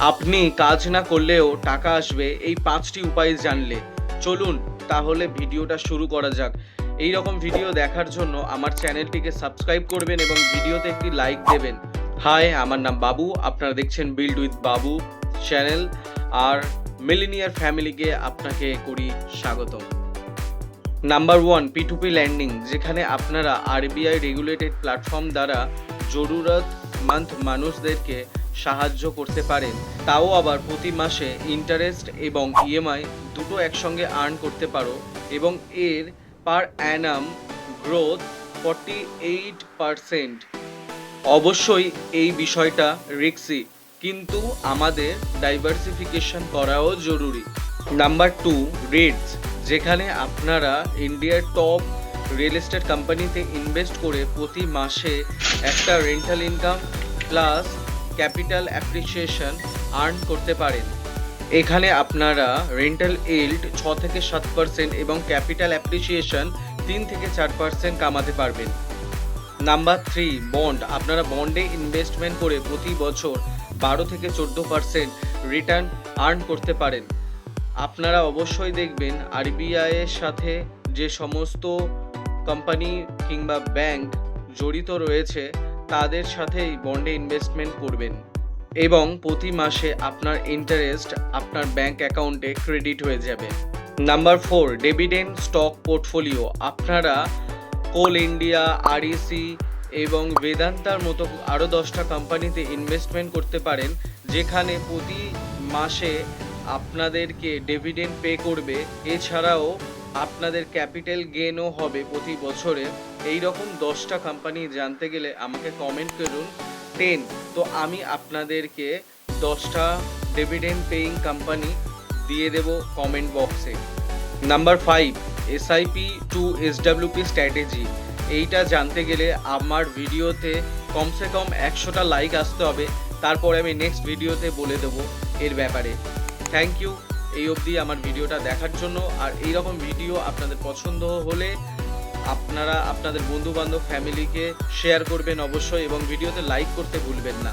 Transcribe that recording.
আপনি কাজ না করলেও টাকা আসবে এই 5টি উপায় জানলে। চলুন তাহলে ভিডিওটা শুরু করা যাক। এই রকম ভিডিও দেখার জন্য আমার চ্যানেলটিকে সাবস্ক্রাইব করবেন এবং ভিডিওতে একটি লাইক দেবেন। হাই, আমার নাম বাবু, আপনারা দেখছেন build with Babu channel, R millionaire ফ্যামিলিকে আপনাকে করি স্বাগতম। নাম্বার 1, P2P ল্যান্ডিং, যেখানে আপনারা আরবিআই রেগুলেটেড প্ল্যাটফর্ম দ্বারা জরুরতমন্দ মানুষদেরকে সাহায্য করতে পারেন, তাও আবার প্রতি মাসে ইন্টারেস্ট এবং ইএমআই দুটো একসঙ্গে আর্ন করতে পারো, এবং এর পার অ্যানাম গ্রোথ 48%। অবশ্যই এই বিষয়টা রিস্কি, কিন্তু আমাদের ডাইভার্সিফিকেশন করাও জরুরি। নাম্বার 2, রেটস, যেখানে আপনারা ইন্ডিয়ার টপ রিয়েল এস্টেট কোম্পানিতে ইনভেস্ট করে প্রতি মাসে একটা rental income plus capital appreciation earn করতে পারেন। এখানে আপনারা রেন্টাল ইল্ড 6 থেকে 7% এবং ক্যাপিটাল অ্যাপ্রিসিয়েশন 3 থেকে 4% কামাতে পারবেন। নাম্বার 3, বন্ড, আপনারা বন্ডে ইনভেস্টমেন্ট করে প্রতি বছর 12 থেকে 14% রিটার্ন আর্ন করতে পারেন। আপনারা অবশ্যই দেখবেন আরবিআই এর সাথে যে সমস্ত কোম্পানি কিংবা ব্যাংক জড়িত রয়েছে তাদের সাথেই বন্ডে ইনভেস্টমেন্ট করবেন, এবং প্রতি মাসে আপনার ইন্টারেস্ট আপনার ব্যাংক অ্যাকাউন্টে ক্রেডিট হয়ে যাবে। নাম্বার 4, ডিভিডেন্ড স্টক পোর্টফোলিও, আপনারা কোল ইন্ডিয়া, আরইসি এবং বেদান্তার মতো আরও 10টা কোম্পানিতে ইনভেস্টমেন্ট করতে পারেন, যেখানে প্রতি মাসে আপনাদেরকে ডিভিডেন্ড পে করবে। এছাড়াও আপনাদের ক্যাপিটাল গেনও হবে প্রতি বছরে। এই রকম 10টা কোম্পানি জানতে গেলে আমাকে কমেন্ট করুন 10, তো আমি আপনাদেরকে 10টা ডিভিডেন্ড পেইং কোম্পানি দিয়ে দেব কমেন্ট বক্সে। নাম্বার 5, এসআইপি টু এসডব্লিউপি স্ট্র্যাটেজি, এইটা জানতে গেলে আমার ভিডিওতে কমসে কম 100টা লাইক আসতে হবে, তারপরে আমি নেক্সট ভিডিওতে বলে দেবো এর ব্যাপারে। থ্যাংক ইউ এই অবধি আমার ভিডিওটা দেখার জন্য। আর এই রকম ভিডিও আপনাদের পছন্দ হলে আপনারা আপনাদের বন্ধুবান্ধব ফ্যামিলিকে শেয়ার করবেন অবশ্যই, এবং ভিডিওতে লাইক করতে ভুলবেন না।